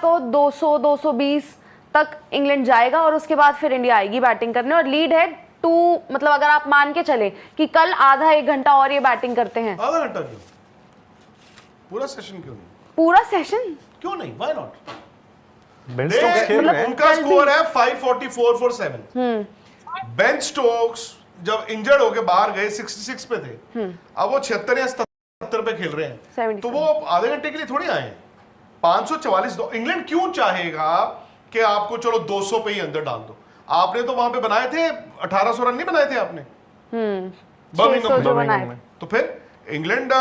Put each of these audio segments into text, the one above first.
कहो 200 220 तक इंग्लैंड जाएगा और उसके बाद फिर इंडिया आएगी बैटिंग करने और लीड है 2, मतलब अगर आप मान के चले कि कल आधा 1 घंटा और ये बैटिंग करते हैं। आधा घंटा क्यों? पूरा सेशन क्यों नहीं? पूरा सेशन क्यों नहीं? Why not? बेन स्टोक्स खेल रहे हैं। उनका स्कोर है 544 फॉर 7। बेन स्टोक्स जब इंजर्ड होके बाहर गए 66 पे थे, अब वो 76 या 77 पे खेल रहे हैं, तो वो आधे घंटे के लिए थोड़ी आए हैं। 544 इंग्लैंड क्यों चाहेगा कि आपको चलो 200 पे ही अंदर डाल दो? आपने तो वहां पे बनाए थे 1800 रन नहीं बनाए थे आपने बर्मिंघम में। तो फिर इंग्लैंड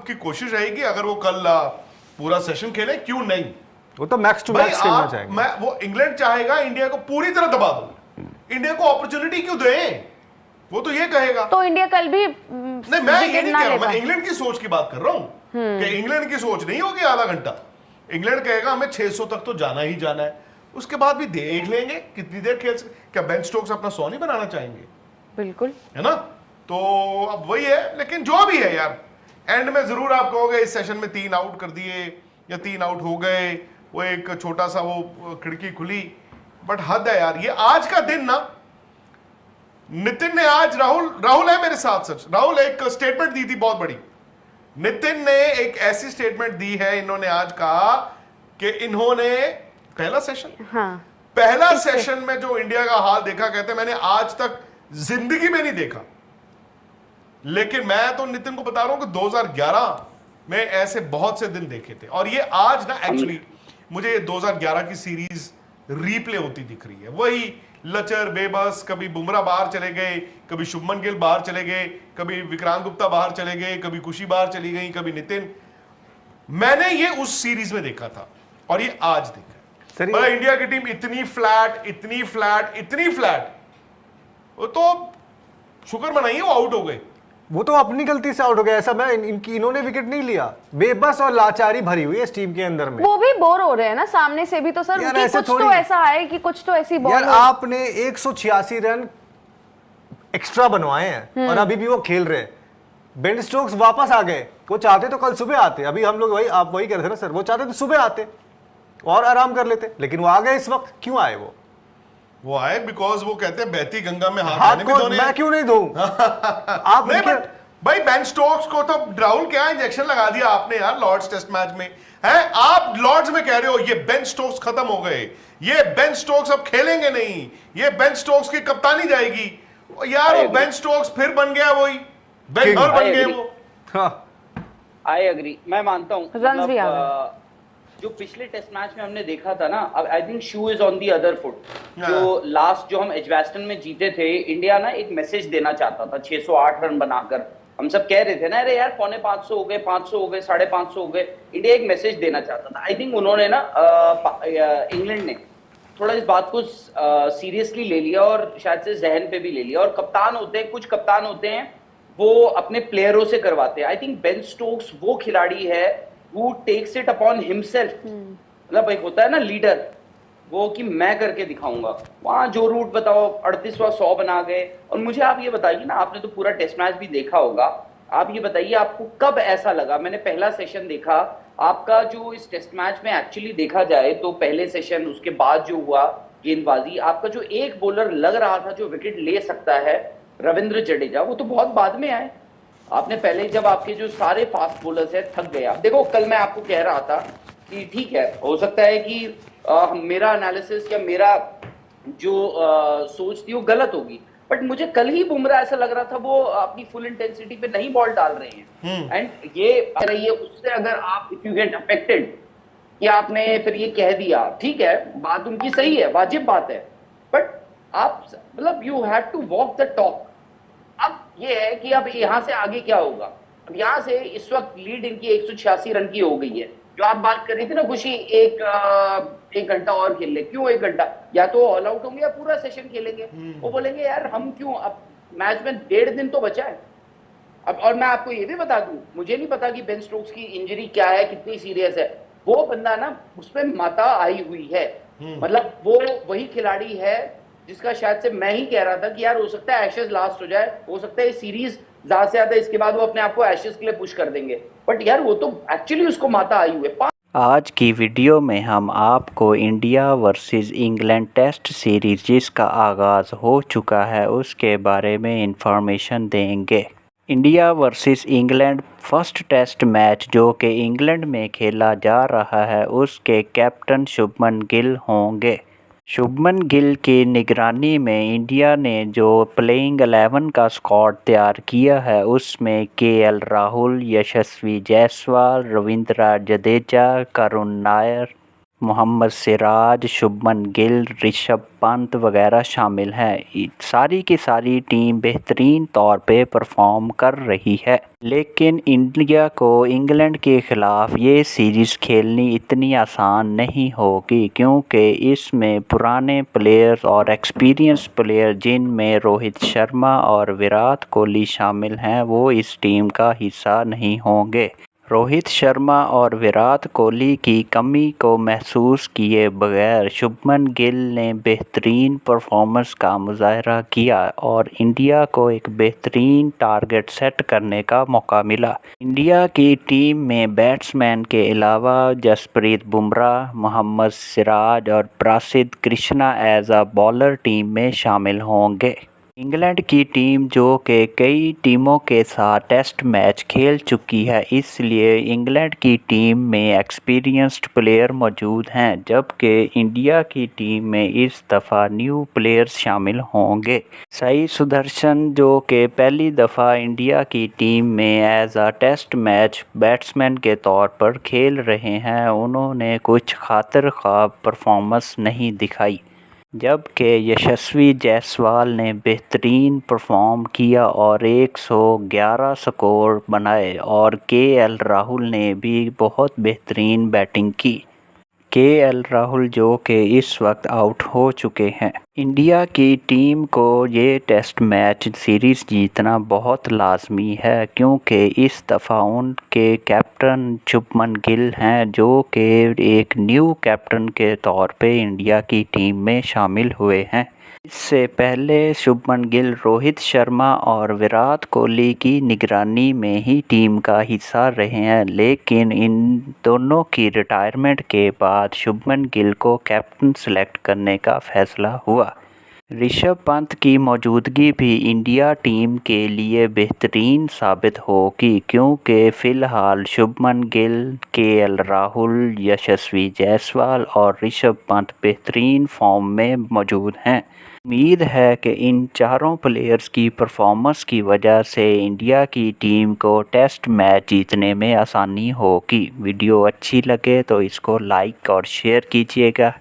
की कोशिश रहेगी अगर वो कल पूरा सेशन खेले, क्यों नहीं? वो तो मैक्स टू मैक्स खेलना चाहेंगे। वो इंग्लैंड चाहेगा इंडिया को पूरी तरह दबा दो, इंडिया को अपॉर्चुनिटी क्यों दें, वो तो ये कहेगा। तो इंडिया कल भी नहीं, मैं ये नहीं कह रहा हूं, मैं इंग्लैंड की सोच की बात कर रहा हूं कि इंग्लैंड की सोच नहीं होगी आधा घंटा। इंग्लैंड कहेगा हमें 600 तक तो जाना ही जाना है, उसके बाद भी देख लेंगे कितनी देर खेल सकते। क्या बेन स्टोक्स अपना 100 नहीं बनाना चाहेंगे? बिल्कुल, है ना? तो अब वही है, लेकिन जो भी है यार, एंड में जरूर आप कहोगे इस सेशन में 3 आउट कर दिए या 3 आउट हो गए, वो एक छोटा सा वो खिड़की खुली, बट हद है यार। ये आज का दिन ना, नितिन ने आज राहुल है मेरे साथ, सच राहुल एक स्टेटमेंट दी थी बहुत बड़ी। नितिन ने एक ऐसी स्टेटमेंट दी है, इन्होंने आज कहा कि इन्होंने पहला सेशन में जो इंडिया का हाल देखा, कहते मैंने आज तक जिंदगी में नहीं देखा। लेकिन मैं तो नितिन को बता रहा हूं कि 2011 में ऐसे बहुत से दिन देखे थे, और ये आज ना एक्चुअली मुझे ये 2011 की सीरीज रीप्ले होती दिख रही है। वही लचर बेबस, कभी बुमराह बाहर चले गए, कभी शुभमन गिल बाहर चले गए, कभी विक्रांत गुप्ता बाहर चले गए, कभी खुशी बाहर चली गई, कभी नितिन। मैंने ये उस सीरीज में देखा था और ये आज देखा। इंडिया की टीम इतनी फ्लैट, वो तो शुक्र मनाइए वो आउट हो गए। वो तो अपनी गलती से आउट हो गया, ऐसा मैं इन्होंने विकेट नहीं लिया। बेबस और लाचारी भरी हुई है इस टीम के अंदर में। वो भी बोर हो रहे हैं ना सामने से भी, तो सर कि कुछ तो ऐसा है कि कुछ तो ऐसी बॉल। यार आपने 186 रन एक्स्ट्रा बनवाए हैं और अभी भी वो खेल रहे हैं। बेन स्टोक्स वापस आ गए, वो चाहते तो कल सुबह आते, अभी हम लोग आप वही कह रहे थे ना सर, वो चाहते तो सुबह आते और आराम कर लेते, लेकिन वो आ गए इस वक्त। क्यों आए वो आए बिकॉज वो कहते हैं बहती गंगा में हाथ को मैं क्यों नहीं दूं? आप नहीं, भाई बेन स्टोक्स को तो राहुल क्या इंजेक्शन लगा दिया आपने यार लॉर्ड्स टेस्ट मैच में है। आप लॉर्ड्स में कह रहे हो ये बेन स्टोक्स खत्म हो गए, ये बेन स्टोक्स अब खेलेंगे नहीं, ये बेन स्टोक्स की कप्तानी जाएगी। यार वो बेन स्टोक्स फिर बन गया वही बेन हर बन गए वो। आई एग्री, मैं मानता हूं। रन्स भी आ गए। जो पिछले टेस्ट मैच में हमने देखा था ना, I think shoe is on the other foot. जो लास्ट जो हम एजवेस्टन में जीते थे, इंडिया ना एक मैसेज देना चाहता था 608 रन बनाकर। हम सब कह रहे थे ना, अरे यार 450 हो गए, 500 हो गए, 550 हो गए। इंडिया एक मैसेज देना चाहता था। आई थिंक उन्होंने ना इंग्लैंड ने थोड़ा इस बात को सीरियसली ले लिया और शायद से जहन पे भी ले लिया। और कप्तान होते हैं, कुछ कप्तान होते हैं वो अपने प्लेयरों से करवाते हैं। आई थिंक बेन स्टोक्स वो खिलाड़ी है who takes it upon himself, मतलब एक होता है ना लीडर, वो कि मैं करके दिखाऊंगा। वहां जो रूट बताओ 38वां 100 बना गए। और मुझे आप ये बताइए ना, आपने तो पूरा टेस्ट मैच भी देखा होगा, आप ये बताइए आपको कब ऐसा लगा? मैंने पहला सेशन देखा आपका, जो इस टेस्ट मैच में एक्चुअली देखा जाए तो पहले सेशन, उसके बाद जो हुआ गेंदबाजी, आपका जो एक बॉलर लग रहा था जो विकेट ले सकता है, रविंद्र जडेजा, वो तो बहुत बाद में आए। आपने पहले जब आपके जो सारे फास्ट बॉलर्स है थक गया। देखो कल मैं आपको कह रहा था कि ठीक है, हो सकता है कि मेरा एनालिसिस या मेरा जो सोच थी वो गलत होगी, बट मुझे कल ही बुमराह ऐसा लग रहा था वो अपनी फुल इंटेंसिटी पे नहीं बॉल डाल रहे हैं। एंड ये उससे अगर आप इफ यू गेट अफेक्टेड, कि आपने फिर ये कह दिया, ठीक है बात उनकी सही है, वाजिब बात है, बट आप मतलब you have to walk the talk. अब ये है कि अब यहां से आगे क्या होगा। अब यहां से इस वक्त लीड इनकी 186 रन की हो गई है। जो आप बात कर रही थी ना खुशी, एक घंटा और खेल ले, क्यों 1 घंटा? या तो ऑल आउट होंगे या पूरा सेशन खेलेंगे। वो बोलेंगे यार हम क्यों, अब मैच में 1.5 दिन तो बचा है। अब और मैं आपको ये भी बता दूं, मुझे नहीं पता कि बेन स्टोक्स की इंजरी क्या है, कितनी सीरियस है। वो बंदा ना उस पर माता आई हुई है, मतलब वो वही खिलाड़ी है जिसका शायद से मैं ही कह रहा था कि यार हो सकता है एशेज लास्ट हो जाए, हो सकता है सीरीज ज्यादा से ज्यादा इसके बाद वो अपने आप को एशेज के लिए पुश कर देंगे, बट यार वो तो एक्चुअली उसको माता आई हुई है। आज की वीडियो में हम आपको India versus England test series जिसका आगाज़ हो चुका है उसके बारे में इंफॉर्मेशन देंगे। India versus England first test match जो कि इंग्लैंड में खेला जा रहा है उसके कैप्टन शुभमन गिल होंगे। शुभमन गिल की निगरानी में इंडिया ने जो प्लेइंग 11 का स्क्वाड तैयार किया है उसमें केएल राहुल, यशस्वी जायसवाल, रविंद्र जडेजा, करुण नायर, मोहम्मद सिराज, शुभमन गिल, ऋषभ पंत वगैरह शामिल हैं। सारी की सारी टीम बेहतरीन तौर पे परफॉर्म कर रही है, लेकिन इंडिया को इंग्लैंड के ख़िलाफ़ ये सीरीज़ खेलनी इतनी आसान नहीं होगी क्योंकि इसमें पुराने प्लेयर्स और एक्सपीरियंस प्लेयर जिनमें रोहित शर्मा और विराट कोहली शामिल हैं वो इस टीम का हिस्सा नहीं होंगे। रोहित शर्मा और विराट कोहली की कमी को महसूस किए बगैर शुभमन गिल ने बेहतरीन परफॉर्मेंस का मुजाहरा किया और इंडिया को एक बेहतरीन टारगेट सेट करने का मौका मिला। इंडिया की टीम में बैट्समैन के अलावा जसप्रीत बुमराह, मोहम्मद सिराज और Prasidh Krishna as a bowler team में शामिल होंगे। इंग्लैंड की टीम जो कि कई टीमों के साथ टेस्ट मैच खेल चुकी है इसलिए इंग्लैंड की टीम में एक्सपीरियंस्ड प्लेयर मौजूद हैं, जबकि इंडिया की टीम में इस दफ़ा न्यू प्लेयर्स शामिल होंगे। साई सुदर्शन जो कि पहली दफ़ा इंडिया की टीम में as a test match batsman के तौर पर खेल रहे हैं, उन्होंने कुछ खातिर ख्वाब परफॉर्मेंस नहीं दिखाई, जबकि यशस्वी जायसवाल ने बेहतरीन परफॉर्म किया और 111 स्कोर बनाए और केएल राहुल ने भी बहुत बेहतरीन बैटिंग की। केएल राहुल जो कि इस वक्त आउट हो चुके हैं। इंडिया की टीम को ये टेस्ट मैच सीरीज़ जीतना बहुत लाजमी है क्योंकि इस दफ़ा उनके कैप्टन शुभमन गिल हैं जो कि एक न्यू कैप्टन के तौर पे इंडिया की टीम में शामिल हुए हैं। इससे पहले शुभमन गिल रोहित शर्मा और विराट कोहली की निगरानी में ही टीम का हिस्सा रहे हैं, लेकिन इन दोनों की रिटायरमेंट के बाद शुभमन गिल को कैप्टन सेलेक्ट करने का फैसला हुआ। ऋषभ पंत की मौजूदगी भी इंडिया टीम के लिए बेहतरीन साबित होगी क्योंकि फ़िलहाल शुभमन गिल, केएल राहुल, यशस्वी जायसवाल और ऋषभ पंत बेहतरीन फॉर्म में मौजूद हैं। उम्मीद है कि इन चारों प्लेयर्स की परफॉर्मेंस की वजह से इंडिया की टीम को टेस्ट मैच जीतने में आसानी होगी। वीडियो अच्छी लगे तो इसको लाइक और शेयर कीजिएगा।